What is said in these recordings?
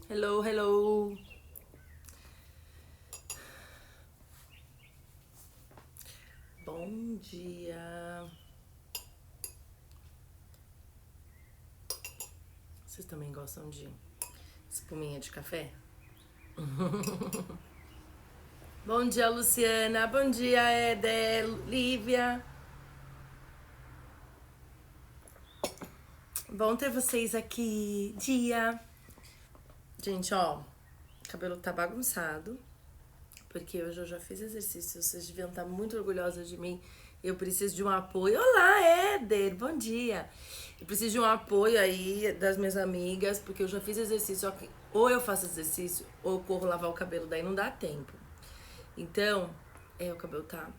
Hello, hello. Bom dia. Vocês também gostam de espuminha de café? Bom dia, Luciana. Bom dia, Éder, Lívia. Bom ter vocês aqui. Dia. Gente, ó, o cabelo tá bagunçado, porque hoje eu já fiz exercício. Vocês deviam estar muito orgulhosos de mim. Eu preciso de um apoio. Olá, Éder, bom dia. Eu preciso de um apoio aí das minhas amigas, porque eu já fiz exercício, só que ou eu faço exercício ou eu corro lavar o cabelo, daí não dá tempo. Então, o cabelo tá,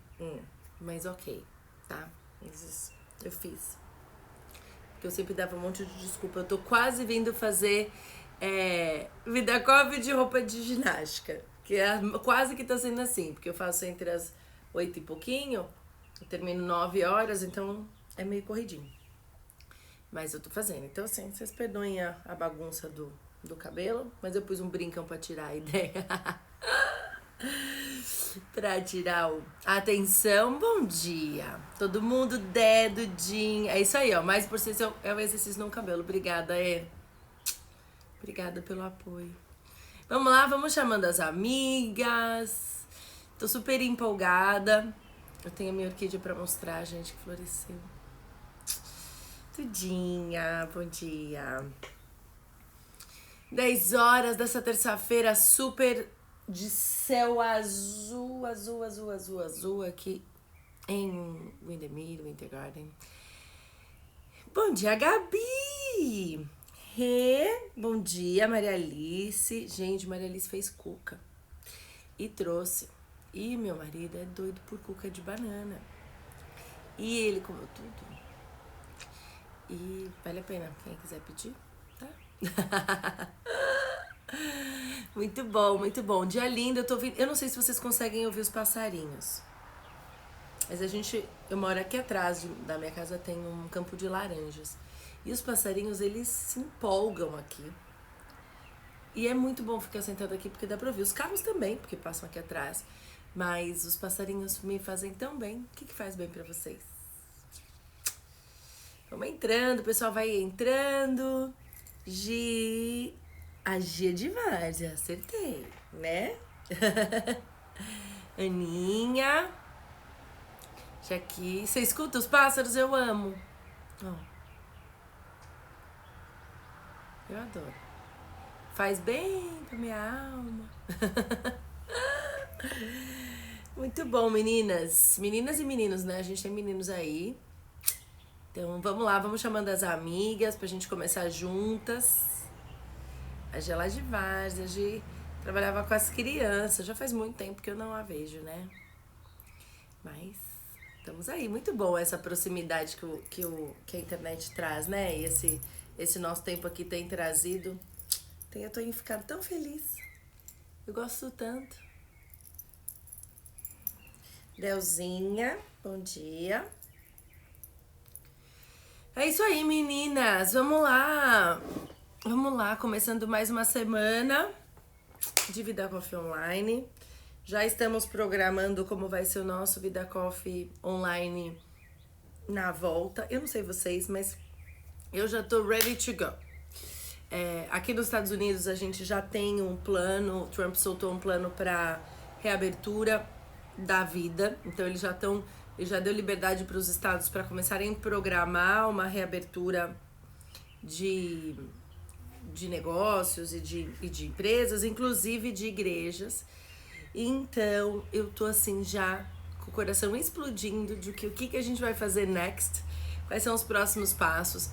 mas ok, tá? Mas eu fiz. Porque eu sempre dava um monte de desculpa. Eu tô quase vindo fazer vida coffee de roupa de ginástica. Que é quase que tá sendo assim, porque eu faço entre as 8 e pouquinho, eu termino 9 horas, então é meio corridinho. Mas eu tô fazendo. Então, assim, vocês perdoem a bagunça do cabelo, mas eu pus um brincão pra tirar a ideia. Pra tirar a atenção. Bom dia. Todo mundo, dedo, Jim. É isso aí, ó. Mais por cento é o exercício no cabelo. Obrigada, Obrigada pelo apoio. Vamos lá, vamos chamando as amigas. Tô super empolgada. Eu tenho a minha orquídea pra mostrar, gente, que floresceu. Tudinha, bom dia. 10 horas dessa terça-feira, super de céu azul, azul, azul, azul, azul aqui em Windermere, Winter Garden. Bom dia, Gabi! Bom dia, Maria Alice. Gente, Maria Alice fez cuca e trouxe. E meu marido é doido por cuca de banana. E ele comeu tudo. E vale a pena, quem quiser pedir, tá? Muito bom, muito bom. Dia lindo, eu tô ouvindo. Eu não sei se vocês conseguem ouvir os passarinhos. Mas eu moro aqui atrás da minha casa, tem um campo de laranjas. E os passarinhos, eles se empolgam aqui. E é muito bom ficar sentado aqui, porque dá pra ouvir. Os carros também, porque passam aqui atrás. Mas os passarinhos me fazem tão bem. O que faz bem pra vocês? Vamos entrando, o pessoal vai entrando. A Gia de Várzea, acertei, né? Aninha. Já aqui. Você escuta os pássaros? Eu amo. Oh, eu adoro. Faz bem pra minha alma. Muito bom, meninas. Meninas e meninos, né? A gente tem meninos aí. Então vamos lá, vamos chamando as amigas pra gente começar juntas. A Gela de Várzea, a Gi trabalhava com as crianças. Já faz muito tempo que eu não a vejo, né? Mas estamos aí. Muito bom essa proximidade que a internet traz, né? E esse nosso tempo aqui tem trazido. Eu tô ficando tão feliz. Eu gosto tanto. Delzinha, bom dia. É isso aí, meninas. Vamos lá. Vamos lá, começando mais uma semana de Vida Coffee Online. Já estamos programando como vai ser o nosso Vida Coffee Online na volta. Eu não sei vocês, mas eu já tô ready to go. Aqui nos Estados Unidos a gente já tem um plano, o Trump soltou um plano para reabertura da vida, então ele já deu liberdade para os estados para começarem a programar uma reabertura de negócios e de empresas, inclusive de igrejas. Então eu tô assim já com o coração explodindo de o que a gente vai fazer next, quais são os próximos passos.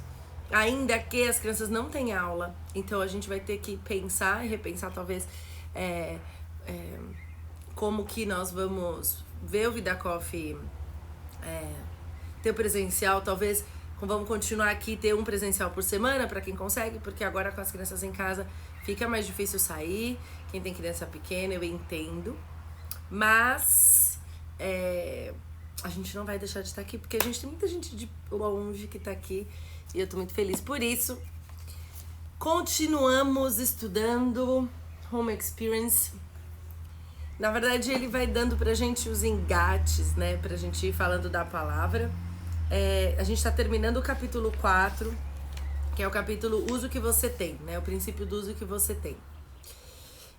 Ainda que as crianças não têm aula, então a gente vai ter que pensar e repensar talvez como que nós vamos ver o Vida Coffee ter presencial, talvez vamos continuar aqui ter um presencial por semana para quem consegue, porque agora com as crianças em casa fica mais difícil sair. Quem tem criança pequena, eu entendo, mas a gente não vai deixar de estar aqui, porque a gente tem muita gente de longe que tá aqui e eu tô muito feliz por isso. Continuamos estudando Home Experience. Na verdade, ele vai dando pra gente os engates, né? Pra gente ir falando da palavra. A gente tá terminando o capítulo 4, que é o capítulo Uso que você tem, né? O princípio do uso que você tem.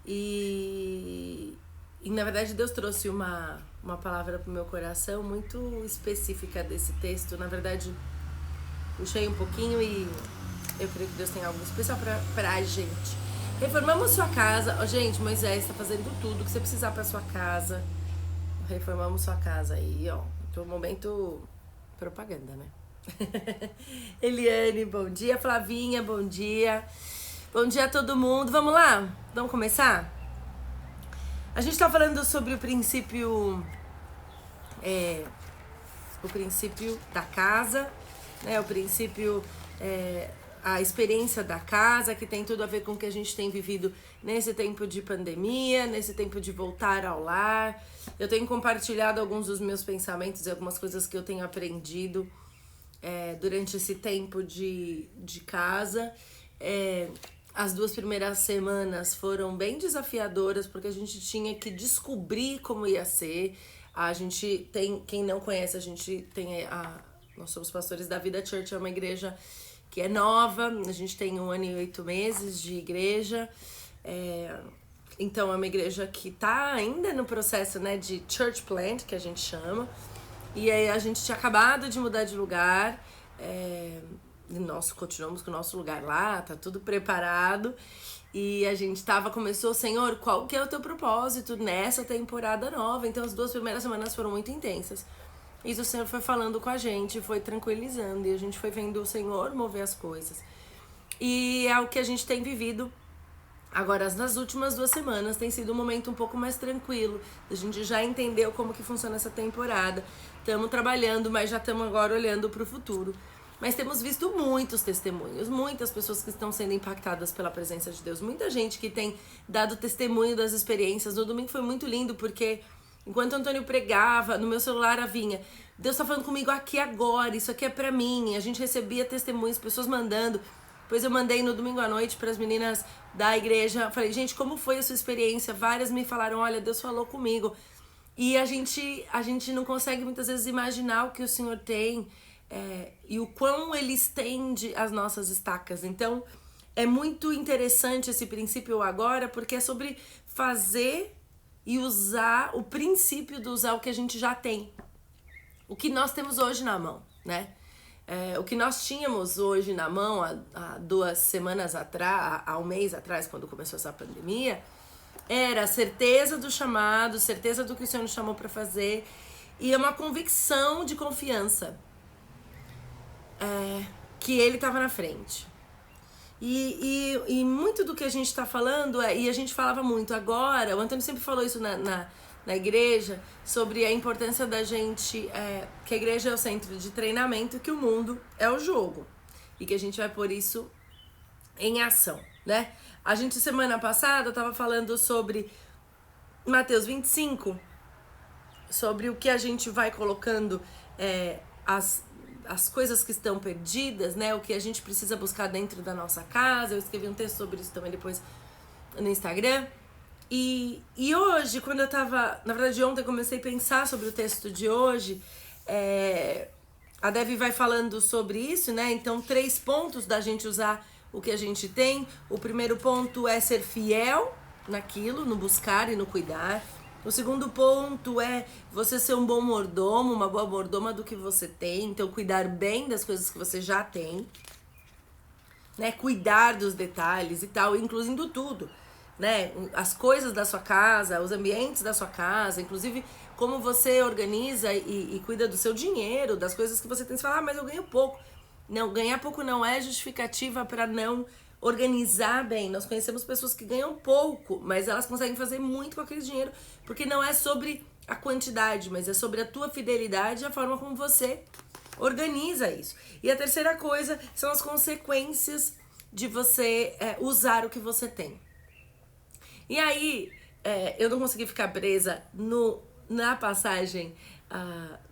E na verdade, Deus trouxe uma palavra pro meu coração muito específica desse texto. Na verdade, puxei um pouquinho e eu creio que Deus tem algo especial pra gente. Reformamos sua casa. Gente, Moisés tá fazendo tudo que você precisar pra sua casa. Reformamos sua casa aí, ó. Tô no momento propaganda, né? Eliane, bom dia. Flavinha, bom dia. Bom dia a todo mundo. Vamos lá? Vamos começar? A gente tá falando sobre o princípio da casa, né? O princípio, a experiência da casa, que tem tudo a ver com o que a gente tem vivido nesse tempo de pandemia, nesse tempo de voltar ao lar. Eu tenho compartilhado alguns dos meus pensamentos e algumas coisas que eu tenho aprendido durante esse tempo de casa. As 2 primeiras semanas foram bem desafiadoras, porque a gente tinha que descobrir como ia ser. A gente tem, quem não conhece, a gente tem nós somos pastores da Vida Church, é uma igreja que é nova, a gente tem 1 ano e 8 meses de igreja. Então é uma igreja que tá ainda no processo, né, de church plant, que a gente chama. E aí a gente tinha acabado de mudar de lugar. Nós continuamos com o nosso lugar lá, tá tudo preparado. E a gente começou, Senhor, qual que é o teu propósito nessa temporada nova? Então as 2 primeiras semanas foram muito intensas. E o Senhor foi falando com a gente, foi tranquilizando. E a gente foi vendo o Senhor mover as coisas. E é o que a gente tem vivido agora. Nas últimas 2 semanas tem sido um momento um pouco mais tranquilo. A gente já entendeu como que funciona essa temporada. Estamos trabalhando, mas já estamos agora olhando para o futuro. Mas temos visto muitos testemunhos, muitas pessoas que estão sendo impactadas pela presença de Deus. Muita gente que tem dado testemunho das experiências. No domingo foi muito lindo, porque enquanto o Antônio pregava, no meu celular vinha: Deus tá falando comigo aqui agora, isso aqui é pra mim. A gente recebia testemunhos, pessoas mandando. Depois eu mandei no domingo à noite para as meninas da igreja. Falei, gente, como foi a sua experiência? Várias me falaram, olha, Deus falou comigo. E a gente não consegue muitas vezes imaginar o que o Senhor tem e o quão Ele estende as nossas estacas. Então, é muito interessante esse princípio agora, porque é sobre fazer e usar o princípio de usar o que a gente já tem. O que nós temos hoje na mão, né? O que nós tínhamos hoje na mão há 2 semanas atrás, há 1 mês atrás, quando começou essa pandemia, era a certeza do chamado, certeza do que o Senhor nos chamou para fazer, e uma convicção de confiança que Ele estava na frente. E muito do que a gente está falando, e a gente falava muito agora, o Antônio sempre falou isso na igreja, sobre a importância da gente, que a igreja é o centro de treinamento, que o mundo é o jogo, e que a gente vai pôr isso em ação, né? A gente, semana passada, tava falando sobre Mateus 25, sobre o que a gente vai colocando, as coisas que estão perdidas, né? O que a gente precisa buscar dentro da nossa casa. Eu escrevi um texto sobre isso também depois no Instagram. E hoje, quando eu tava... Na verdade, ontem eu comecei a pensar sobre o texto de hoje. A Devi vai falando sobre isso, né? Então, 3 pontos da gente usar o que a gente tem. O primeiro ponto é ser fiel naquilo, no buscar e no cuidar. O segundo ponto é você ser um bom mordomo, uma boa mordoma do que você tem. Então, cuidar bem das coisas que você já tem, né? Cuidar dos detalhes e tal, incluindo tudo, né? As coisas da sua casa, os ambientes da sua casa, inclusive como você organiza e cuida do seu dinheiro, das coisas que você tem. Você fala, mas eu ganho pouco. Não, ganhar pouco não é justificativa para não organizar bem. Nós conhecemos pessoas que ganham pouco, mas elas conseguem fazer muito com aquele dinheiro, porque não é sobre a quantidade, mas é sobre a tua fidelidade e a forma como você organiza isso. E a terceira coisa são as consequências de você usar o que você tem. E aí, eu não consegui ficar presa na passagem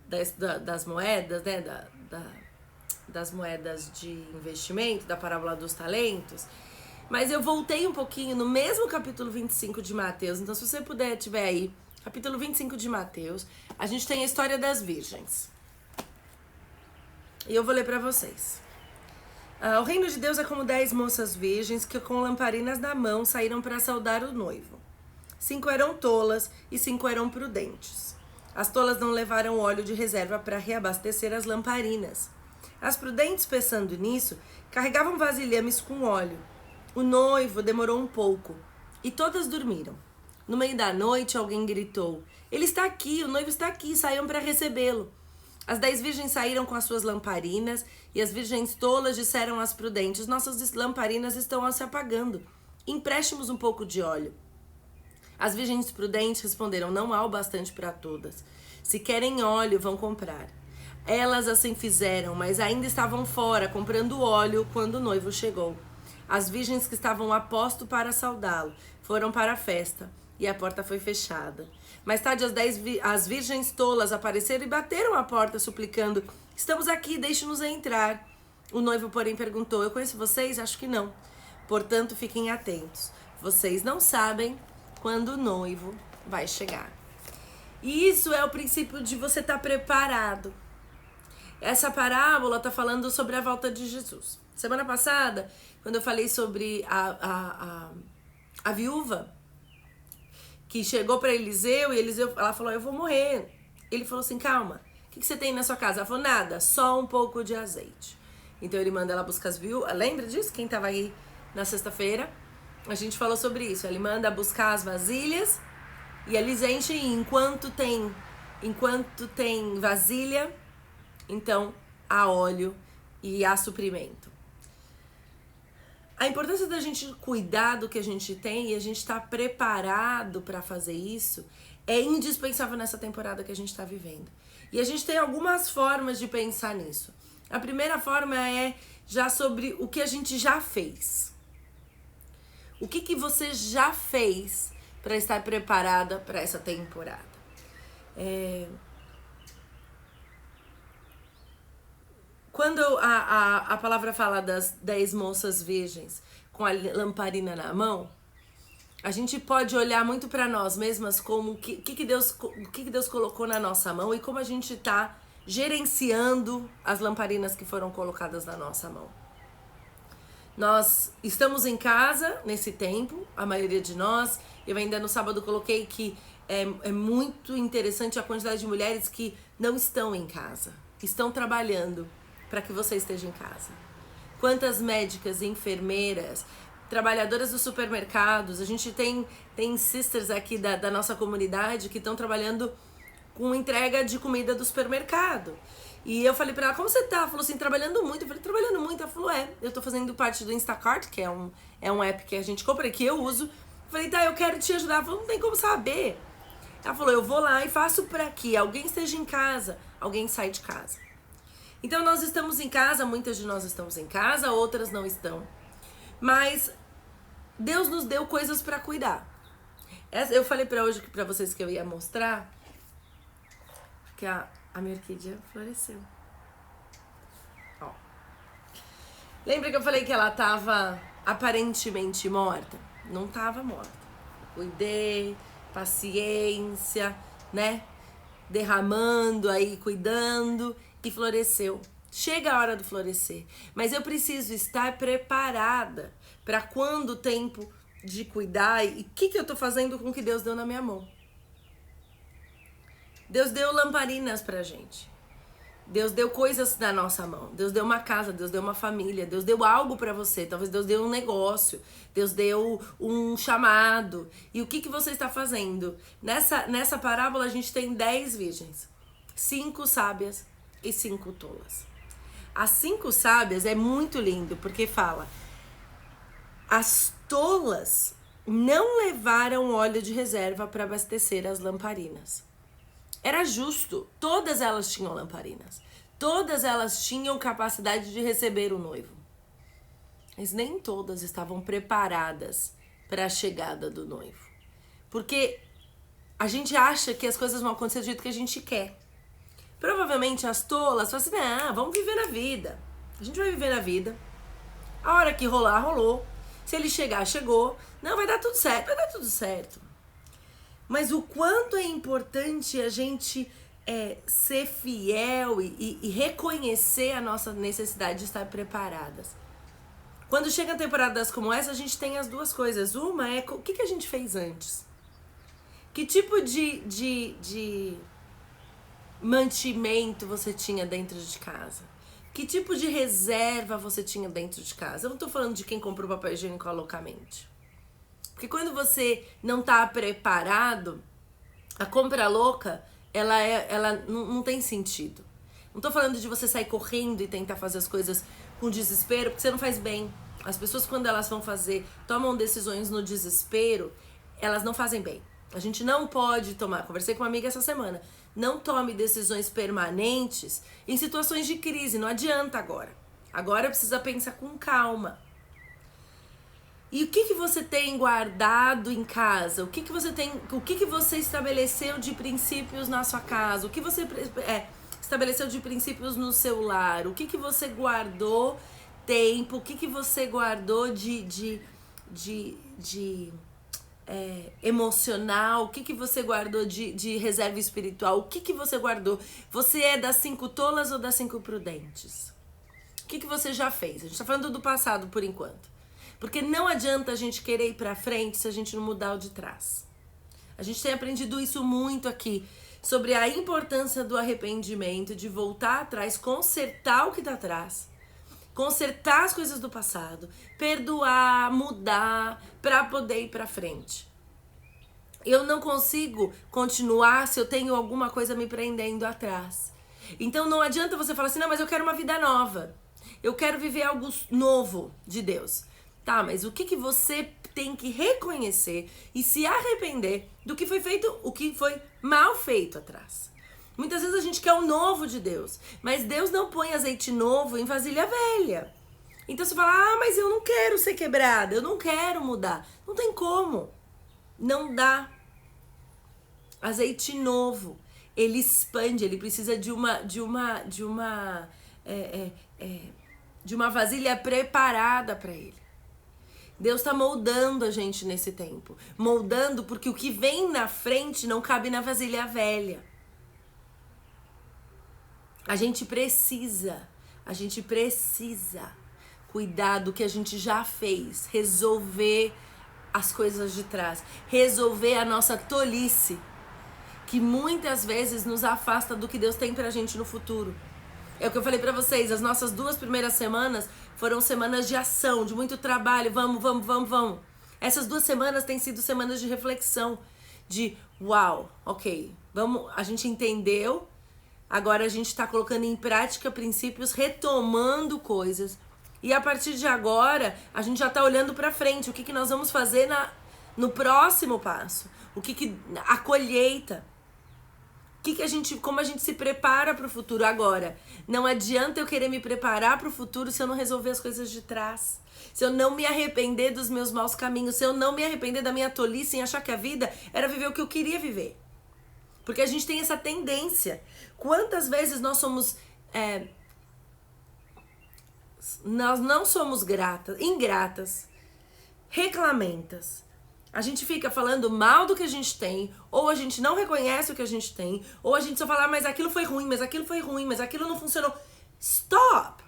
das moedas, né, das moedas de investimento, da parábola dos talentos. Mas eu voltei um pouquinho no mesmo capítulo 25 de Mateus. Então, se você puder, tiver aí, capítulo 25 de Mateus, a gente tem a história das virgens. E eu vou ler pra vocês. O reino de Deus é como 10 moças virgens que com lamparinas na mão saíram para saudar o noivo. 5 eram tolas e 5 eram prudentes. As tolas não levaram óleo de reserva para reabastecer as lamparinas. As prudentes, pensando nisso, carregavam vasilhames com óleo. O noivo demorou um pouco e todas dormiram. No meio da noite, alguém gritou: "Ele está aqui, o noivo está aqui, saiam para recebê-lo." As 10 virgens saíram com as suas lamparinas e as virgens tolas disseram às prudentes: "Nossas lamparinas estão se apagando. Empreste-nos um pouco de óleo." As virgens prudentes responderam: "Não há o bastante para todas. Se querem óleo, vão comprar." Elas assim fizeram, mas ainda estavam fora comprando óleo quando o noivo chegou. As virgens que estavam a posto para saudá-lo foram para a festa e a porta foi fechada. Mais tarde, as virgens tolas apareceram e bateram a porta, suplicando: "Estamos aqui, deixe-nos entrar." O noivo, porém, perguntou: "Eu conheço vocês? Acho que não. Portanto, fiquem atentos. Vocês não sabem quando o noivo vai chegar." E isso é o princípio de você estar preparado. Essa parábola está falando sobre a volta de Jesus. Semana passada, quando eu falei sobre a viúva que chegou para Eliseu e ela falou: "Eu vou morrer." Ele falou assim: "Calma, o que você tem na sua casa?" Ela falou: "Nada, só um pouco de azeite." Então ele manda ela buscar as viúvas. Lembra disso? Quem estava aí na sexta-feira? A gente falou sobre isso. Ele manda buscar as vasilhas e eles enchem. Enquanto tem vasilha, então há óleo e há suprimento. A importância da gente cuidar do que a gente tem e a gente estar preparado para fazer isso é indispensável nessa temporada que a gente está vivendo. E a gente tem algumas formas de pensar nisso. A primeira forma é já sobre o que a gente já fez. O que você já fez para estar preparada para essa temporada? Quando a palavra fala das 10 moças virgens com a lamparina na mão, a gente pode olhar muito para nós mesmas como o que Deus colocou na nossa mão e como a gente está gerenciando as lamparinas que foram colocadas na nossa mão. Nós estamos em casa nesse tempo, a maioria de nós. Eu ainda no sábado coloquei que é muito interessante a quantidade de mulheres que não estão em casa, estão trabalhando para que você esteja em casa. Quantas médicas, enfermeiras, trabalhadoras dos supermercados. A gente tem sisters aqui da nossa comunidade que estão trabalhando com entrega de comida do supermercado. E eu falei pra ela: "Como você tá?" Ela falou assim: "Trabalhando muito." Eu falei: "Trabalhando muito?" Ela falou: "Eu tô fazendo parte do Instacart, que é um app que a gente compra, que eu uso." Eu falei: "Tá, eu quero te ajudar." Ela falou: "Não tem como saber." Ela falou: "Eu vou lá e faço pra que alguém esteja em casa, alguém sai de casa." Então nós estamos em casa, muitas de nós estamos em casa, outras não estão. Mas Deus nos deu coisas para cuidar. Eu falei para vocês que eu ia mostrar que a minha orquídea floresceu. Ó. Lembra que eu falei que ela tava aparentemente morta? Não tava morta. Cuidei, paciência, né? Derramando aí, cuidando, e floresceu. Chega a hora do florescer, mas eu preciso estar preparada para quando o tempo de cuidar. E o que eu tô fazendo com o que Deus deu na minha mão? Deus deu lamparinas pra gente. Deus deu coisas na nossa mão. Deus deu uma casa, Deus deu uma família, Deus deu algo pra você. Talvez Deus deu um negócio, Deus deu um chamado. E o que você está fazendo? Nessa parábola a gente tem 10 virgens, 5 sábias e 5 tolas. As 5 sábias é muito lindo, porque fala: as tolas não levaram óleo de reserva para abastecer as lamparinas. Era justo, todas elas tinham lamparinas. Todas elas tinham capacidade de receber o noivo. Mas nem todas estavam preparadas para a chegada do noivo. Porque a gente acha que as coisas vão acontecer do jeito que a gente quer. Provavelmente as tolas falam assim: vamos viver na vida. A gente vai viver na vida. A hora que rolar, rolou. Se ele chegar, chegou. Não, vai dar tudo certo, vai dar tudo certo. Mas o quanto é importante a gente ser fiel e reconhecer a nossa necessidade de estar preparadas. Quando chegam temporadas como essa, a gente tem as duas coisas. Uma é o que a gente fez antes? Que tipo de mantimento você tinha dentro de casa? Que tipo de reserva você tinha dentro de casa? Eu não tô falando de quem comprou papel higiênico loucamente. Porque quando você não tá preparado, a compra louca, ela não tem sentido. Não tô falando de você sair correndo e tentar fazer as coisas com desespero, porque você não faz bem. As pessoas, quando elas vão tomam decisões no desespero, elas não fazem bem. A gente não pode tomar, conversei com uma amiga essa semana, não tome decisões permanentes em situações de crise, não adianta agora. Agora precisa pensar com calma. E o que você tem guardado em casa? O que você estabeleceu de princípios na sua casa? O que você estabeleceu de princípios no seu lar? O que você guardou tempo? O que você guardou de emocional? O que você guardou de reserva espiritual? O que você guardou? Você é das 5 tolas ou das 5 prudentes? O que você já fez? A gente tá falando do passado por enquanto. Porque não adianta a gente querer ir pra frente se a gente não mudar o de trás. A gente tem aprendido isso muito aqui, sobre a importância do arrependimento, de voltar atrás, consertar o que tá atrás, consertar as coisas do passado, perdoar, mudar, pra poder ir pra frente. Eu não consigo continuar se eu tenho alguma coisa me prendendo atrás. Então não adianta você falar assim, não, mas eu quero uma vida nova. Eu quero viver algo novo de Deus. Tá, mas o que você tem que reconhecer e se arrepender do que foi feito, o que foi mal feito atrás. Muitas vezes a gente quer o novo de Deus, mas Deus não põe azeite novo em vasilha velha. Então você fala, mas eu não quero ser quebrada, eu não quero mudar. Não tem como. Não dá. Azeite novo, ele expande, ele precisa de uma vasilha preparada para ele. Deus está moldando a gente nesse tempo. Moldando porque o que vem na frente não cabe na vasilha velha. A gente precisa cuidar do que a gente já fez. Resolver as coisas de trás. Resolver a nossa tolice. Que muitas vezes nos afasta do que Deus tem pra gente no futuro. É o que eu falei pra vocês, as nossas 2 primeiras semanas foram semanas de ação, de muito trabalho, vamos. Essas 2 semanas têm sido semanas de reflexão, de uau, ok, a gente entendeu, agora a gente tá colocando em prática princípios, retomando coisas, e a partir de agora, a gente já tá olhando pra frente, o que nós vamos fazer no próximo passo, a colheita. Como a gente se prepara para o futuro agora. Não adianta eu querer me preparar para o futuro se eu não resolver as coisas de trás. Se eu não me arrepender dos meus maus caminhos. Se eu não me arrepender da minha tolice em achar que a vida era viver o que eu queria viver. Porque a gente tem essa tendência. Quantas vezes nós somos... nós não somos ingratas, reclamentas. A gente fica falando mal do que a gente tem, ou a gente não reconhece o que a gente tem, ou a gente só fala, mas aquilo foi ruim, mas aquilo não funcionou. Stop!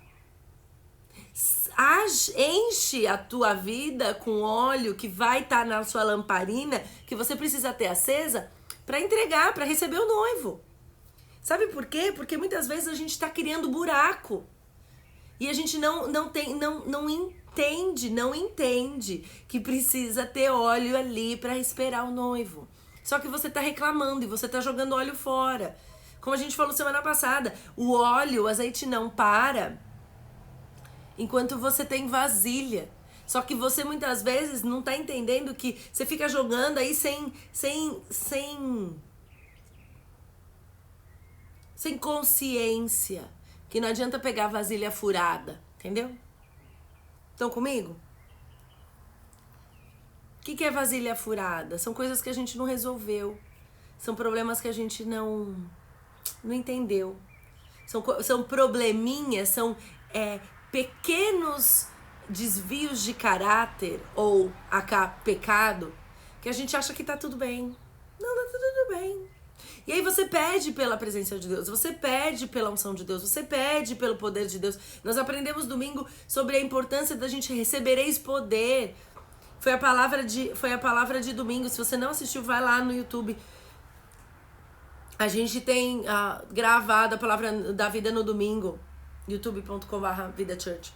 Enche a tua vida com óleo que vai estar na sua lamparina, que você precisa ter acesa, para entregar, para receber o noivo. Sabe por quê? Porque muitas vezes a gente está criando buraco. E a gente não entende que precisa ter óleo ali para esperar o noivo. Só que você tá reclamando e você tá jogando óleo fora. Como a gente falou semana passada, o azeite não para enquanto você tem vasilha. Só que você muitas vezes não tá entendendo que você fica jogando aí sem consciência. Que não adianta pegar vasilha furada, entendeu? Estão comigo? O que é vasilha furada? São coisas que a gente não resolveu. São problemas que a gente não entendeu. São probleminhas, são pequenos desvios de caráter ou pecado que a gente acha que tá tudo bem. Não, tá tudo bem. E aí você pede pela presença de Deus, você pede pela unção de Deus, você pede pelo poder de Deus. Nós aprendemos domingo sobre a importância da gente recebereis poder. Foi a palavra de domingo. Se você não assistiu, vai lá no YouTube. A gente tem gravado a palavra da vida no domingo. youtube.com/vidachurch.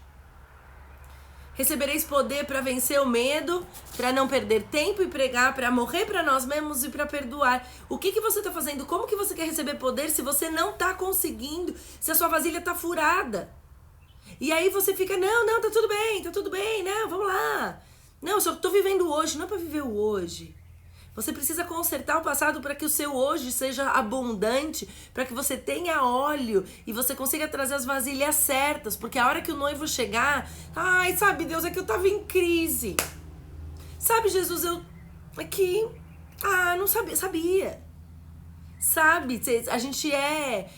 Recebereis poder para vencer o medo, para não perder tempo e pregar, para morrer para nós mesmos e para perdoar. O que você está fazendo? Como que você quer receber poder se você não está conseguindo? Se a sua vasilha está furada? E aí você fica, não, tá tudo bem, não, vamos lá. Não, eu só tô vivendo hoje, não é para viver o hoje. Você precisa consertar o passado para que o seu hoje seja abundante, para que você tenha óleo e você consiga trazer as vasilhas certas, porque a hora que o noivo chegar, ai, sabe, Deus, é que eu tava em crise. Sabe, Jesus, não sabia. Sabe, a gente é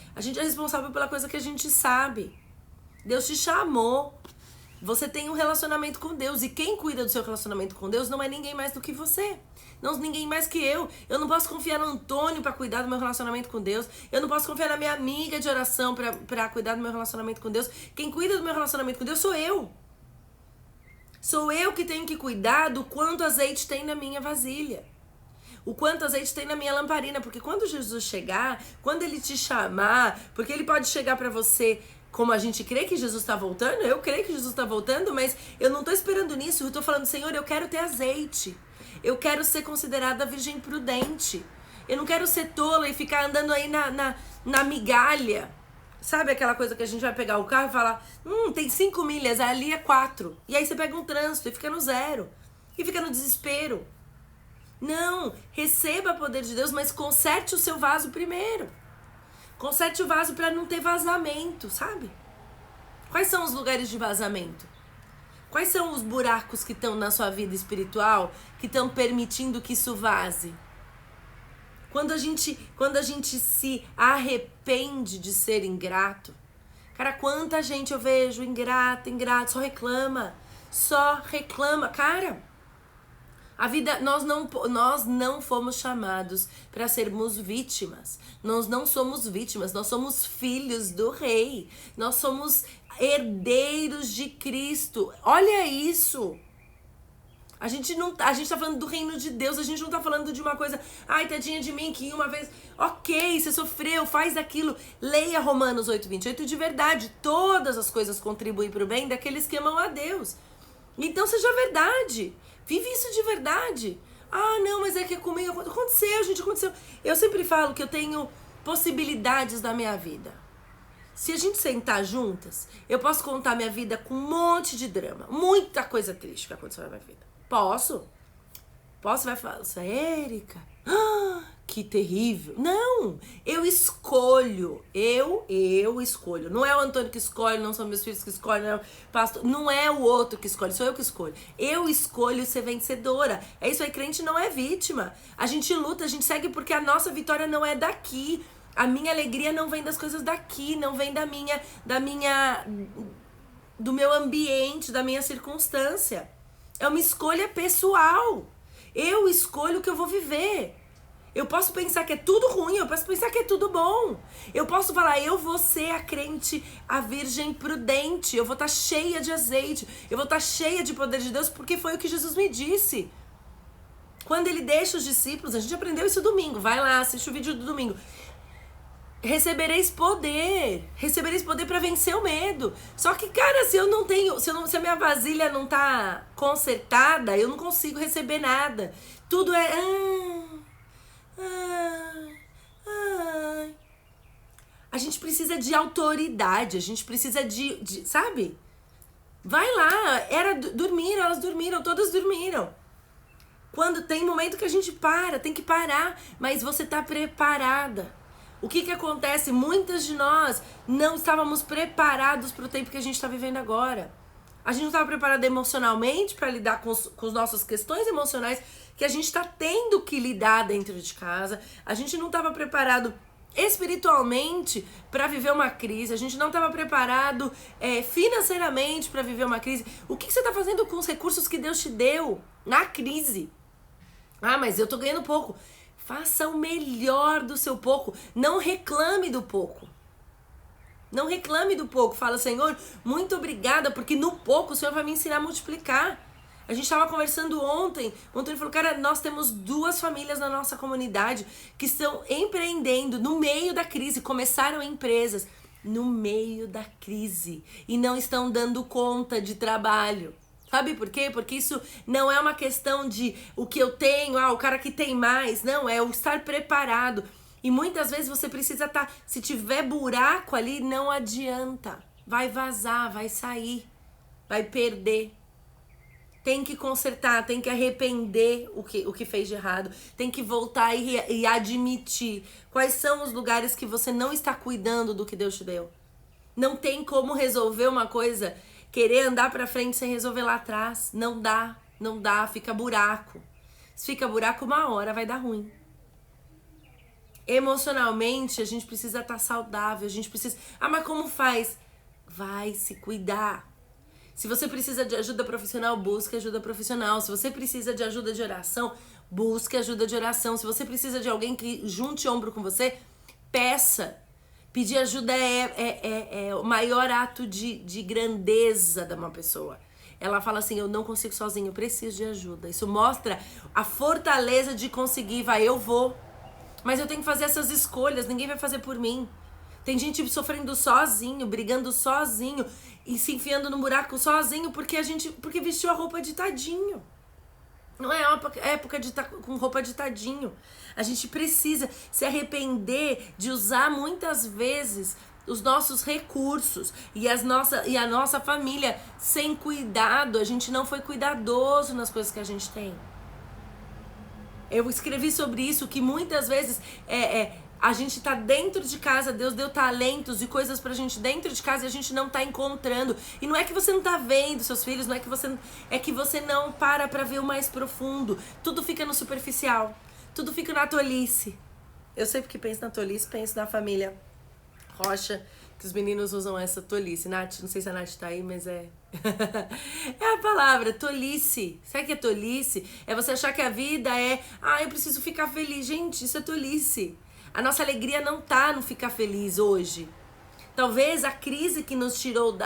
responsável pela coisa que a gente sabe. Deus te chamou. Você tem um relacionamento com Deus e quem cuida do seu relacionamento com Deus não é ninguém mais do que você. Não, ninguém mais que eu. Eu não posso confiar no Antônio para cuidar do meu relacionamento com Deus. Eu não posso confiar na minha amiga de oração para cuidar do meu relacionamento com Deus. Quem cuida do meu relacionamento com Deus sou eu. Sou eu que tenho que cuidar do quanto azeite tem na minha vasilha. O quanto azeite tem na minha lamparina. Porque quando Jesus chegar, quando ele te chamar, porque ele pode chegar para você como a gente crê que Jesus está voltando, eu creio que Jesus está voltando, mas eu não estou esperando nisso, eu estou falando, Senhor, eu quero ter azeite, eu quero ser considerada virgem prudente, eu não quero ser tola e ficar andando aí na migalha, sabe aquela coisa que a gente vai pegar o carro e falar, tem 5 milhas, ali é 4, e aí você pega um trânsito e fica no 0, e fica no desespero. Não, receba o poder de Deus, mas conserte o seu vaso primeiro. Conserte o vaso para não ter vazamento, sabe? Quais são os lugares de vazamento? Quais são os buracos que estão na sua vida espiritual que estão permitindo que isso vaze? Quando a gente se arrepende de ser ingrato, cara, quanta gente eu vejo ingrato, só reclama, cara. A vida, nós não fomos chamados para sermos vítimas. Nós não somos vítimas, nós somos filhos do rei. Nós somos herdeiros de Cristo. Olha isso. A gente tá falando do reino de Deus, a gente não tá falando de uma coisa, ai, tadinha de mim, que uma vez, ok, você sofreu, faz aquilo. Leia Romanos 8:28 de verdade. Todas as coisas contribuem para o bem daqueles que amam a Deus. Então seja verdade. Vive isso de verdade. Ah, não, mas é que comigo aconteceu. Eu sempre falo que eu tenho possibilidades na minha vida. Se a gente sentar juntas, eu posso contar minha vida com um monte de drama. Muita coisa triste que aconteceu na minha vida. Posso? Vai falar, Érica, que terrível. Não, eu escolho. Eu escolho. Não é o Antônio que escolhe, não são meus filhos que escolhem, não, pastor, não é o outro que escolhe, sou eu que escolho. Eu escolho ser vencedora. É isso aí, crente não é vítima. A gente luta, a gente segue porque a nossa vitória não é daqui. A minha alegria não vem das coisas daqui, não vem do meu ambiente, da minha circunstância. É uma escolha pessoal. Eu escolho o que eu vou viver. Eu posso pensar que é tudo ruim, eu posso pensar que é tudo bom. Eu posso falar, eu vou ser a crente, a virgem prudente. Eu vou estar cheia de azeite, eu vou estar cheia de poder de Deus, porque foi o que Jesus me disse. Quando ele deixa os discípulos, a gente aprendeu isso domingo, vai lá, assiste o vídeo do domingo. Recebereis poder para vencer o medo. Só que, cara, se a minha vasilha não tá consertada, eu não consigo receber nada. Tudo é... A gente precisa de autoridade, a gente precisa de sabe? Vai lá, elas dormiram, todas dormiram. Quando tem momento que a gente tem que parar, mas você tá preparada. O que acontece? Muitas de nós não estávamos preparados para o tempo que a gente está vivendo agora. A gente não estava preparado emocionalmente para lidar com as nossas questões emocionais que a gente está tendo que lidar dentro de casa. A gente não estava preparado espiritualmente para viver uma crise, a gente não estava preparado financeiramente para viver uma crise. O que você está fazendo com os recursos que Deus te deu na crise? Ah, mas eu tô ganhando pouco. Faça o melhor do seu pouco. Não reclame do pouco. Não reclame do pouco. Fala, Senhor, muito obrigada, porque no pouco o Senhor vai me ensinar a multiplicar. A gente estava conversando ontem. O Antônio falou, cara, nós temos 2 famílias na nossa comunidade que estão empreendendo no meio da crise. Começaram empresas no meio da crise e não estão dando conta de trabalho. Sabe por quê? Porque isso não é uma questão de o que eu tenho, o cara que tem mais. Não, é o estar preparado. E muitas vezes você precisa estar... Se tiver buraco ali, não adianta. Vai vazar, vai sair, vai perder. Tem que consertar, tem que arrepender o que fez de errado. Tem que voltar e admitir quais são os lugares que você não está cuidando do que Deus te deu. Não tem como resolver uma coisa... Querer andar pra frente sem resolver lá atrás. Não dá, fica buraco. Se fica buraco, uma hora vai dar ruim. Emocionalmente, a gente precisa estar saudável. A gente precisa... Ah, mas como faz? Vai se cuidar. Se você precisa de ajuda profissional, busque ajuda profissional. Se você precisa de ajuda de oração, busque ajuda de oração. Se você precisa de alguém que junte ombro com você, peça. Pedir ajuda é o maior ato de grandeza de uma pessoa. Ela fala assim, eu não consigo sozinho, eu preciso de ajuda. Isso mostra a fortaleza de conseguir, eu vou. Mas eu tenho que fazer essas escolhas, ninguém vai fazer por mim. Tem gente sofrendo sozinho, brigando sozinho e se enfiando no buraco sozinho porque vestiu a roupa de tadinho. Não é época de estar com roupa de tadinho. A gente precisa se arrepender de usar muitas vezes os nossos recursos e a nossa família sem cuidado. A gente não foi cuidadoso nas coisas que a gente tem. Eu escrevi sobre isso, que muitas vezes a gente tá dentro de casa, Deus deu talentos e coisas pra gente dentro de casa e a gente não tá encontrando. E não é que você não tá vendo seus filhos, não é que você... É que você não para pra ver o mais profundo. Tudo fica no superficial. Tudo fica na tolice. Eu sempre que penso na tolice, penso na família Rocha, que os meninos usam essa tolice. Nath, não sei se a Nath tá aí, mas é a palavra, tolice. Sabe o que é tolice? É você achar que a vida eu preciso ficar feliz. Gente, isso é tolice. A nossa alegria não tá no ficar feliz hoje. Talvez a crise que nos tirou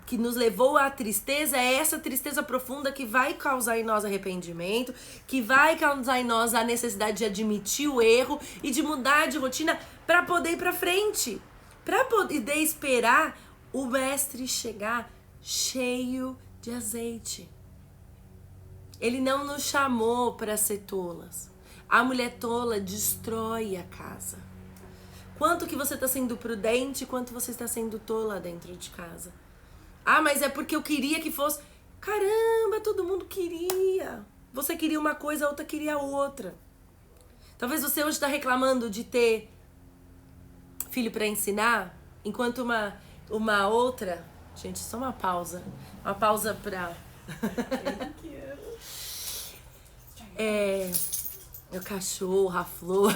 que nos levou à tristeza é essa tristeza profunda que vai causar em nós arrependimento, que vai causar em nós a necessidade de admitir o erro e de mudar de rotina para poder ir para frente, para poder esperar o mestre chegar cheio de azeite. Ele não nos chamou para ser tolas. A mulher tola destrói a casa. Quanto que você está sendo prudente, quanto você está sendo tola dentro de casa. Ah, mas é porque eu queria que fosse... Caramba, todo mundo queria. Você queria uma coisa, a outra queria outra. Talvez você hoje está reclamando de ter filho para ensinar, enquanto uma outra... Gente, só uma pausa. Uma pausa para... Meu cachorro, a flor.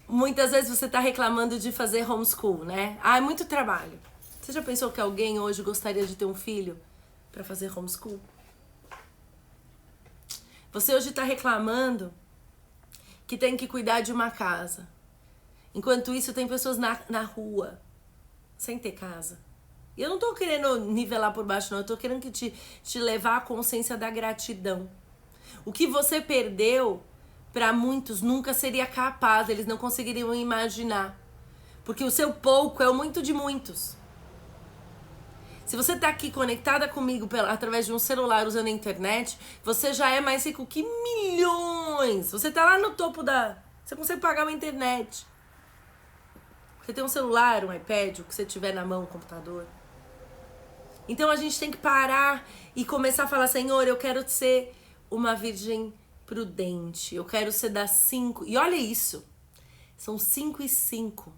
Muitas vezes você tá reclamando de fazer homeschool, né? Ah, é muito trabalho. Você já pensou que alguém hoje gostaria de ter um filho para fazer homeschool? Você hoje tá reclamando que tem que cuidar de uma casa. Enquanto isso, tem pessoas na rua, sem ter casa. E eu não tô querendo nivelar por baixo, não. Eu tô querendo que te levar à consciência da gratidão. O que você perdeu, para muitos, nunca seria capaz, eles não conseguiriam imaginar. Porque o seu pouco é o muito de muitos. Se você tá aqui conectada comigo através de um celular usando a internet, você já é mais rico que milhões. Você tá lá no topo Você consegue pagar uma internet. Você tem um celular, um iPad, o que você tiver na mão, um computador. Então a gente tem que parar e começar a falar, Senhor, eu quero ser uma virgem prudente. Eu quero ser das 5. E olha isso. São 5 e 5.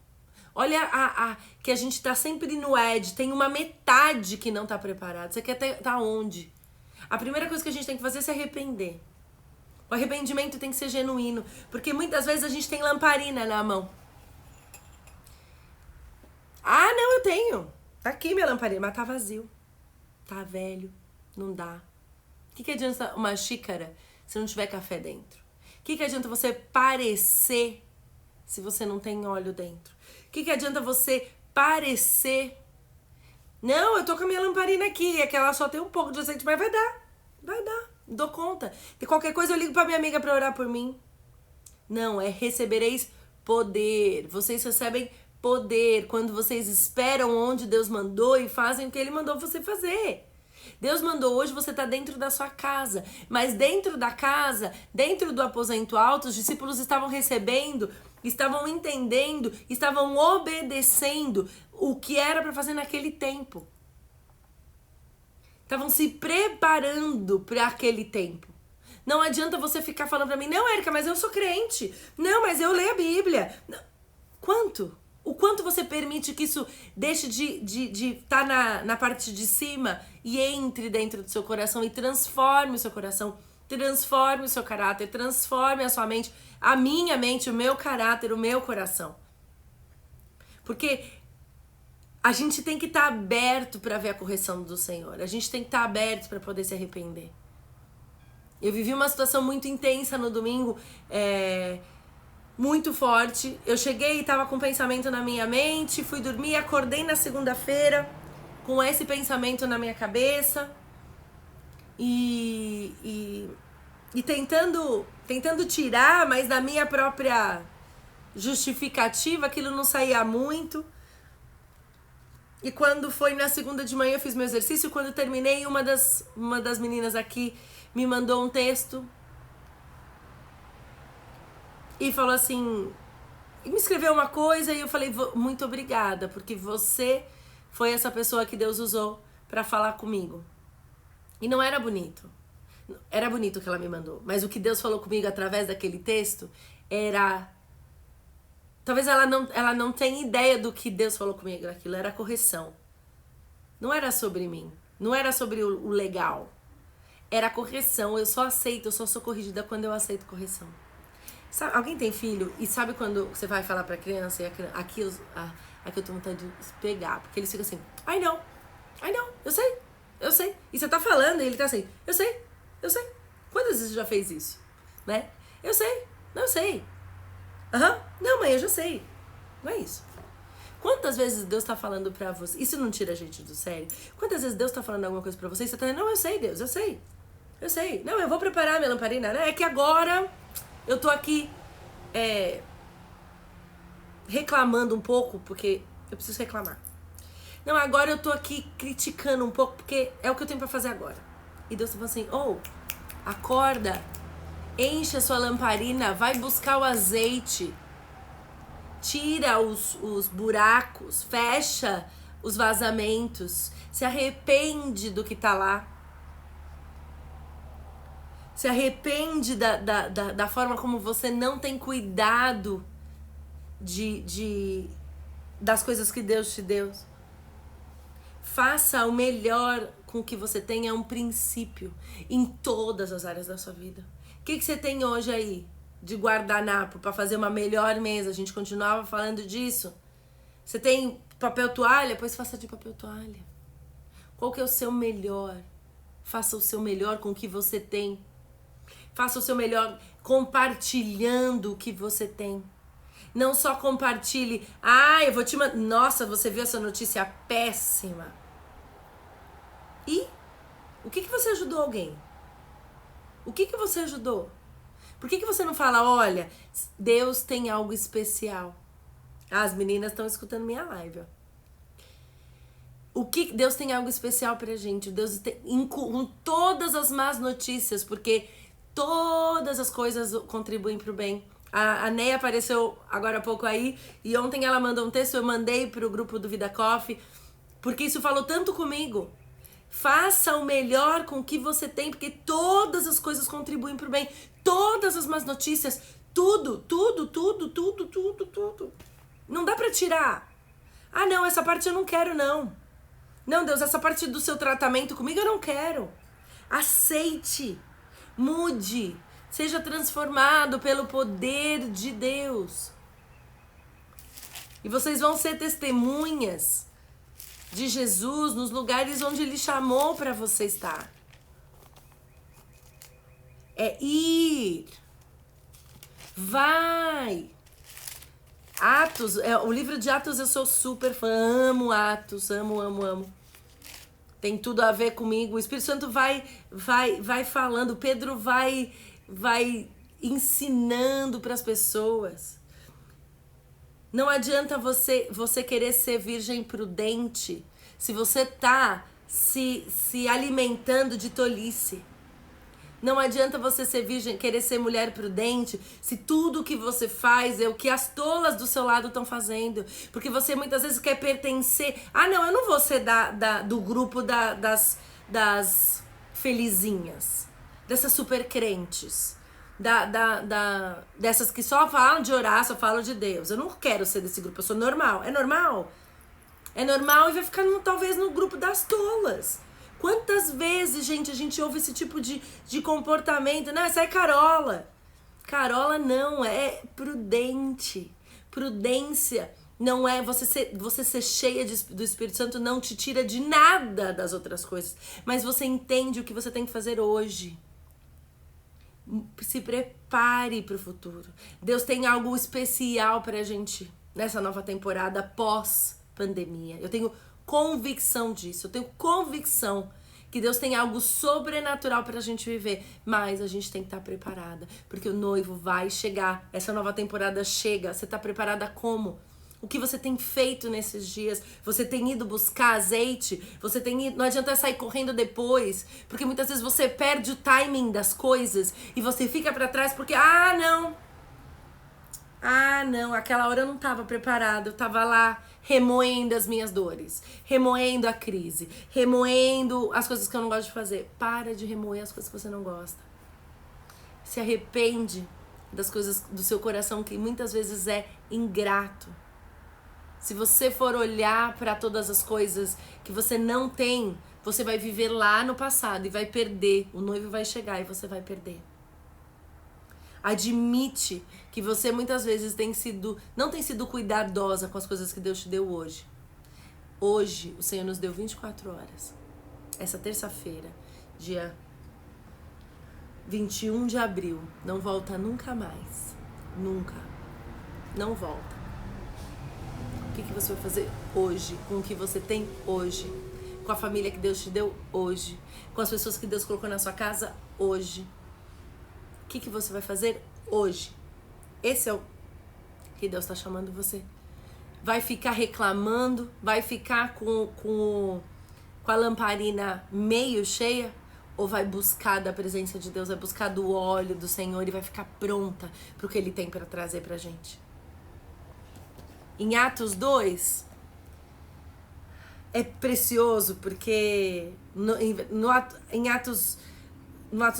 Olha que a gente tá sempre no edge. Tem uma metade que não tá preparada. Você quer tá onde? A primeira coisa que a gente tem que fazer é se arrepender. O arrependimento tem que ser genuíno, porque muitas vezes a gente tem lamparina na mão. Ah, não, eu tenho. Tá aqui minha lamparina, mas tá vazio. Tá velho, não dá. O que adianta uma xícara se não tiver café dentro? O que adianta você parecer se você não tem óleo dentro? O que adianta você parecer... Não, eu tô com a minha lamparina aqui, é que ela só tem um pouco de azeite, mas vai dar, dou conta. De qualquer coisa eu ligo pra minha amiga pra orar por mim. Não, é recebereis poder. Vocês recebem poder quando vocês esperam onde Deus mandou e fazem o que Ele mandou você fazer. Deus mandou hoje, você tá dentro da sua casa, mas dentro da casa, dentro do aposento alto, os discípulos estavam recebendo, estavam entendendo, estavam obedecendo o que era para fazer naquele tempo. Estavam se preparando para aquele tempo. Não adianta você ficar falando para mim, não, Érica, mas eu sou crente. Não, mas eu leio a Bíblia. Quanto? O quanto você permite que isso deixe de estar na parte de cima e entre dentro do seu coração e transforme o seu coração, transforme o seu caráter, transforme a sua mente, a minha mente, o meu caráter, o meu coração. Porque a gente tem que estar aberto para ver a correção do Senhor. A gente tem que estar aberto para poder se arrepender. Eu vivi uma situação muito intensa no domingo, muito forte. Eu cheguei e tava com um pensamento na minha mente, fui dormir, acordei na segunda-feira com esse pensamento na minha cabeça e tentando tirar, mas da minha própria justificativa aquilo não saía muito. E quando foi na segunda de manhã eu fiz meu exercício, quando eu terminei, uma das meninas aqui me mandou um texto e falou assim, me escreveu uma coisa e eu falei, muito obrigada, porque você foi essa pessoa que Deus usou pra falar comigo. E não era bonito. Era bonito o que ela me mandou, mas o que Deus falou comigo através daquele texto era... Talvez ela não tenha ideia do que Deus falou comigo naquilo, era correção. Não era sobre mim, não era sobre o legal. Era correção, eu só sou corrigida quando eu aceito correção. Sabe, alguém tem filho e sabe quando você vai falar pra criança e aqui eu tô vontade de pegar, porque eles ficam assim, I know, eu sei. E você tá falando e ele tá assim, eu sei. Quantas vezes você já fez isso? Né? Eu sei. Não, mãe, eu já sei. Não é isso. Quantas vezes Deus tá falando pra você? Isso não tira a gente do sério. Quantas vezes Deus tá falando alguma coisa pra você e você tá dizendo, não, eu sei, Deus, eu sei. Não, eu vou preparar minha lamparina. É que agora eu tô aqui reclamando um pouco, porque eu preciso reclamar. Não, agora eu tô aqui criticando um pouco, porque é o que eu tenho pra fazer agora. E Deus tá falando assim, acorda, enche a sua lamparina, vai buscar o azeite, tira os buracos, fecha os vazamentos, se arrepende do que tá lá. Se arrepende da forma como você não tem cuidado das coisas que Deus te deu. Faça o melhor com o que você tem, é um princípio em todas as áreas da sua vida. O que você tem hoje aí de guardanapo para fazer uma melhor mesa? A gente continuava falando disso. Você tem papel toalha? Pois faça de papel toalha. Qual que é o seu melhor? Faça o seu melhor com o que você tem. Faça o seu melhor compartilhando o que você tem. Não só compartilhe. Eu vou te mandar. Nossa, você viu essa notícia péssima. E? O que você ajudou alguém? O que você ajudou? Por que você não fala, olha, Deus tem algo especial? As meninas estão escutando minha live, ó. Deus tem algo especial pra gente. Deus tem, com todas as más notícias, porque todas as coisas contribuem pro bem. A Neia apareceu agora há pouco aí e ontem ela mandou um texto, eu mandei pro grupo do Vida Coffee, porque isso falou tanto comigo. Faça o melhor com o que você tem, porque todas as coisas contribuem pro bem. Todas as más notícias, tudo. Não dá pra tirar. Não, essa parte eu não quero, não. Não, Deus, essa parte do seu tratamento comigo eu não quero. Aceite. Mude. Seja transformado pelo poder de Deus. E vocês vão ser testemunhas de Jesus nos lugares onde Ele chamou para você estar. É ir. Vai. Atos, o livro de Atos eu sou super fã, amo Atos, amo. Tem tudo a ver comigo. O Espírito Santo vai falando, Pedro vai ensinando para as pessoas. Não adianta você querer ser virgem prudente se você tá se alimentando de tolice. Não adianta você ser virgem, querer ser mulher prudente, se tudo que você faz é o que as tolas do seu lado estão fazendo. Porque você muitas vezes quer pertencer. Ah, não, eu não vou ser do grupo das felizinhas, dessas super crentes, dessas que só falam de orar, só falam de Deus. Eu não quero ser desse grupo, eu sou normal. É normal? É normal e vai ficar talvez no grupo das tolas. Quantas vezes, gente, a gente ouve esse tipo de comportamento? Não, essa é carola. Carola não, é prudente. Prudência não é você ser cheia do Espírito Santo, não te tira de nada das outras coisas. Mas você entende o que você tem que fazer hoje. Se prepare para o futuro. Deus tem algo especial pra gente nessa nova temporada pós-pandemia. Eu tenho convicção disso, eu tenho convicção que Deus tem algo sobrenatural pra gente viver, mas a gente tem que estar preparada, porque o noivo vai chegar, essa nova temporada chega. Você tá preparada como? O que você tem feito nesses dias? Você tem ido buscar azeite? Você tem ido, não adianta sair correndo depois, porque muitas vezes você perde o timing das coisas e você fica pra trás porque, não, aquela hora eu não tava preparada, eu tava lá remoendo as minhas dores, remoendo a crise, remoendo as coisas que eu não gosto de fazer. Para de remoer as coisas que você não gosta. Se arrepende das coisas do seu coração que muitas vezes é ingrato. Se você for olhar para todas as coisas que você não tem, você vai viver lá no passado e vai perder. O noivo vai chegar e você vai perder. Admite que você muitas vezes não tem sido cuidadosa com as coisas que Deus te deu hoje. Hoje, o Senhor nos deu 24 horas. Essa terça-feira, dia 21 de abril, não volta nunca mais. Nunca. Não volta. O que você vai fazer hoje, com o que você tem hoje? Com a família que Deus te deu hoje? Com as pessoas que Deus colocou na sua casa hoje? O que você vai fazer hoje? Esse é o que Deus está chamando você. Vai ficar reclamando? Vai ficar com a lamparina meio cheia? Ou vai buscar da presença de Deus, vai buscar do óleo do Senhor e vai ficar pronta para o que Ele tem para trazer pra gente? Em Atos 2, é precioso porque em Atos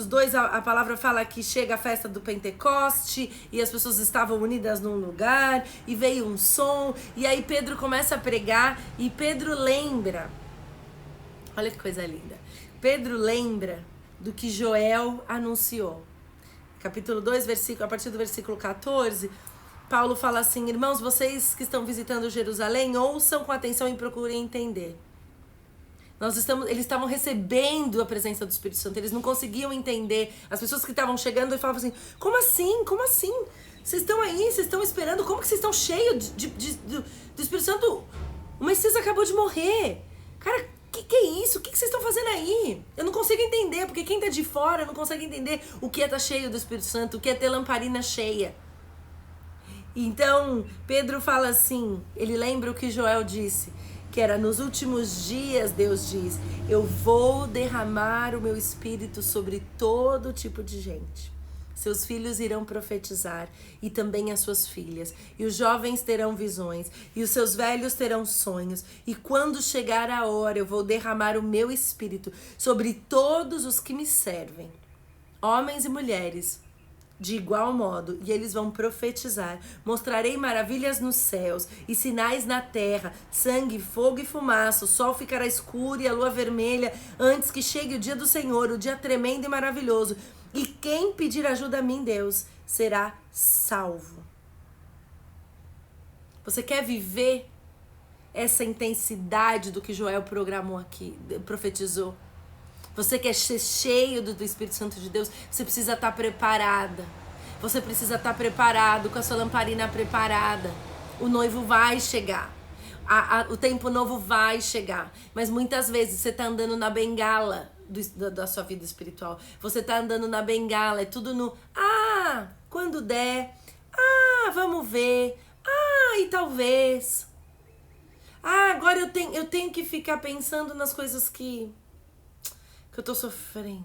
2 a palavra fala que chega a festa do Pentecoste e as pessoas estavam unidas num lugar e veio um som e aí Pedro começa a pregar e Pedro lembra, olha que coisa linda, Pedro lembra do que Joel anunciou. Capítulo 2, a partir do versículo 14, Paulo fala assim: irmãos, vocês que estão visitando Jerusalém, ouçam com atenção e procurem entender. Eles estavam recebendo a presença do Espírito Santo, eles não conseguiam entender. As pessoas que estavam chegando e falavam assim: como assim? Como assim? Vocês estão aí, vocês estão esperando, como que vocês estão cheios do Espírito Santo? O Messias acabou de morrer. Cara, que é isso? O que vocês estão fazendo aí? Eu não consigo entender, porque quem tá de fora não consegue entender o que é estar cheio do Espírito Santo, o que é ter lamparina cheia. Então, Pedro fala assim, ele lembra o que Joel disse, que era: nos últimos dias, Deus diz, eu vou derramar o meu espírito sobre todo tipo de gente. Seus filhos irão profetizar, e também as suas filhas, e os jovens terão visões, e os seus velhos terão sonhos, e quando chegar a hora eu vou derramar o meu espírito sobre todos os que me servem, homens e mulheres, de igual modo, e eles vão profetizar. Mostrarei maravilhas nos céus e sinais na terra, sangue, fogo e fumaça. O sol ficará escuro e a lua vermelha antes que chegue o dia do Senhor, o dia tremendo e maravilhoso. E quem pedir ajuda a mim, Deus, será salvo. Você quer viver essa intensidade do que Joel programou aqui, profetizou? Você quer ser cheio do Espírito Santo de Deus? Você precisa estar preparada. Você precisa estar preparado, com a sua lamparina preparada. O noivo vai chegar. O tempo novo vai chegar. Mas muitas vezes você está andando na bengala da sua vida espiritual. Você está andando na bengala, é tudo no... quando der. Vamos ver. E talvez. Agora eu tenho que ficar pensando nas coisas que eu tô sofrendo.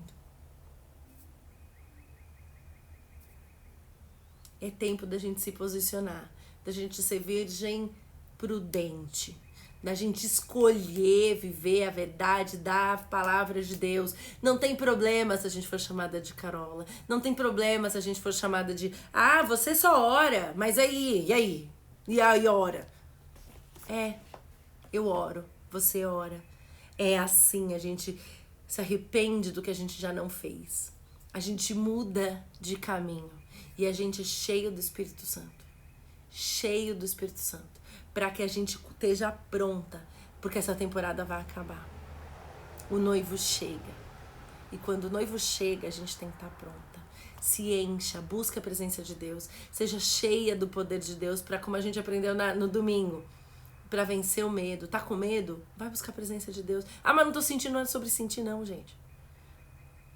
É tempo da gente se posicionar, da gente ser virgem prudente, da gente escolher viver a verdade da palavra de Deus. Não tem problema se a gente for chamada de Carola, não tem problema se a gente for chamada de você só ora, mas e aí? E aí ora? Eu oro, você ora. É assim, a gente se arrepende do que a gente já não fez. A gente muda de caminho. E a gente é cheio do Espírito Santo. Cheio do Espírito Santo. Para que a gente esteja pronta. Porque essa temporada vai acabar. O noivo chega. E quando o noivo chega, a gente tem que estar pronta. Se encha, busca a presença de Deus. Seja cheia do poder de Deus. Para, como a gente aprendeu no domingo, para vencer o medo. Tá com medo? Vai buscar a presença de Deus. Mas não tô sentindo nada sobre sentir, não, gente.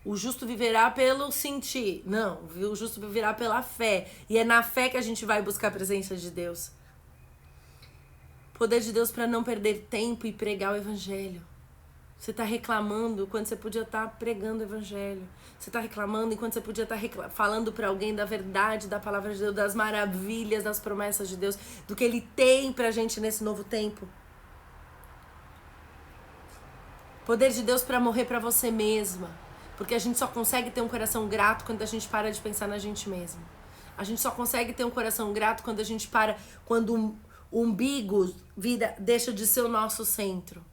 O justo viverá pelo sentir. Não, o justo viverá pela fé. E é na fé que a gente vai buscar a presença de Deus. Poder de Deus para não perder tempo e pregar o evangelho. Você tá reclamando quando você podia estar pregando o evangelho. Você tá reclamando enquanto você podia estar falando para alguém da verdade, da palavra de Deus, das maravilhas, das promessas de Deus, do que Ele tem pra gente nesse novo tempo. Poder de Deus para morrer para você mesma. Porque a gente só consegue ter um coração grato quando a gente para de pensar na gente mesma. A gente só consegue ter um coração grato quando a gente quando o umbigo deixa de ser o nosso centro.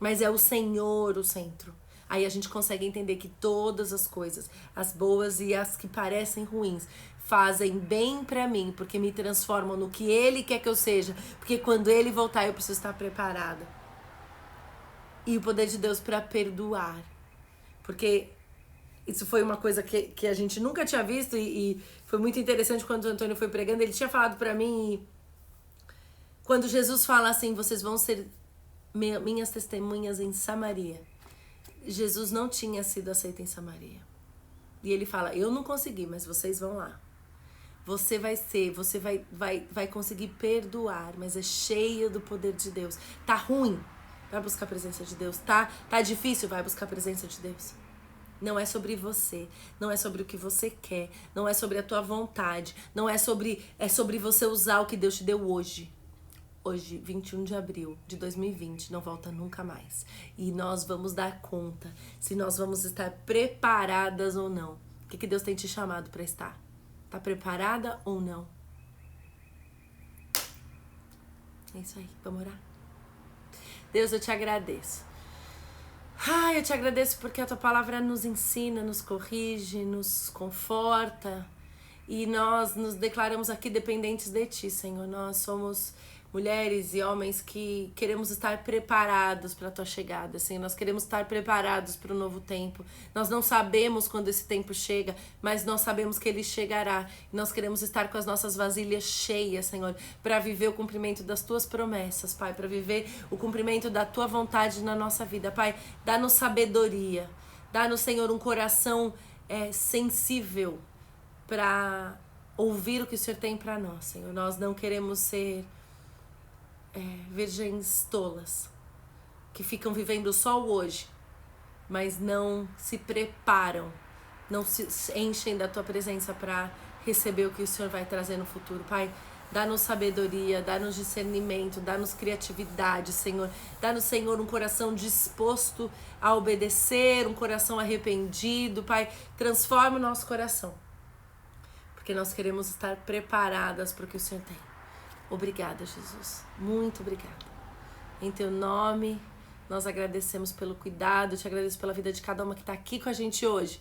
Mas é o Senhor o centro. Aí a gente consegue entender que todas as coisas, as boas e as que parecem ruins, fazem bem pra mim, porque me transformam no que Ele quer que eu seja. Porque quando Ele voltar, eu preciso estar preparada. E o poder de Deus pra perdoar. Porque isso foi uma coisa que a gente nunca tinha visto e foi muito interessante quando o Antônio foi pregando. Ele tinha falado pra mim, quando Jesus fala assim, vocês vão ser minhas testemunhas em Samaria. Jesus não tinha sido aceito em Samaria. E ele fala, eu não consegui, mas vocês vão lá. Você vai conseguir perdoar, mas é cheio do poder de Deus. Tá ruim? Vai buscar a presença de Deus. Tá difícil? Vai buscar a presença de Deus. Não é sobre você, não é sobre o que você quer, não é sobre a tua vontade, é sobre você usar o que Deus te deu hoje. Hoje, 21 de abril de 2020, não volta nunca mais. E nós vamos dar conta se nós vamos estar preparadas ou não. O que Deus tem te chamado para estar? Tá preparada ou não? É isso aí, vamos orar? Deus, eu te agradeço. Eu te agradeço porque a tua palavra nos ensina, nos corrige, nos conforta. E nós nos declaramos aqui dependentes de ti, Senhor. Nós somos mulheres e homens que queremos estar preparados para a tua chegada, Senhor. Nós queremos estar preparados para o novo tempo. Nós não sabemos quando esse tempo chega, mas nós sabemos que ele chegará. E nós queremos estar com as nossas vasilhas cheias, Senhor, para viver o cumprimento das tuas promessas, Pai, para viver o cumprimento da tua vontade na nossa vida. Pai, dá-nos sabedoria, dá-nos, Senhor, um coração sensível para ouvir o que o Senhor tem para nós, Senhor. Nós não queremos ser virgens tolas, que ficam vivendo só o hoje, mas não se preparam, não se enchem da tua presença para receber o que o Senhor vai trazer no futuro. Pai, dá-nos sabedoria, dá-nos discernimento, dá-nos criatividade, Senhor. Dá-nos, Senhor, um coração disposto a obedecer, um coração arrependido. Pai, transforma o nosso coração. porque nós queremos estar preparadas para o que o Senhor tem. Obrigada, Jesus. Muito obrigada. Em teu nome, nós agradecemos pelo cuidado, te agradeço pela vida de cada uma que está aqui com a gente hoje.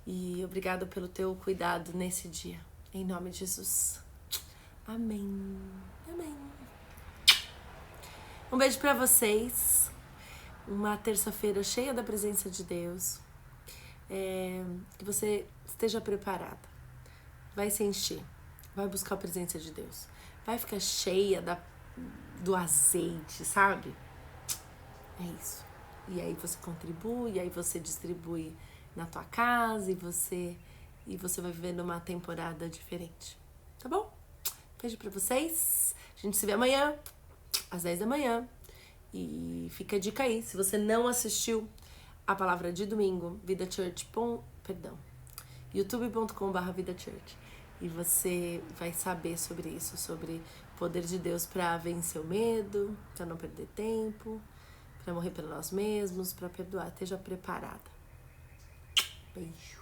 E obrigado pelo teu cuidado nesse dia. Em nome de Jesus. Amém. Amém. Um beijo pra vocês. Uma terça-feira cheia da presença de Deus. Que você esteja preparada. Vai se encher. Vai buscar a presença de Deus. Vai ficar cheia do azeite, sabe? É isso. E aí você contribui, e aí você distribui na tua casa, e você vai vivendo uma temporada diferente. Tá bom? Beijo pra vocês. A gente se vê amanhã, às 10 da manhã. E fica a dica aí, se você não assistiu a palavra de domingo, youtube.com/vidachurch. E você vai saber sobre isso, sobre o poder de Deus para vencer o medo, para não perder tempo, para morrer por nós mesmos, para perdoar. Esteja preparada. Beijo.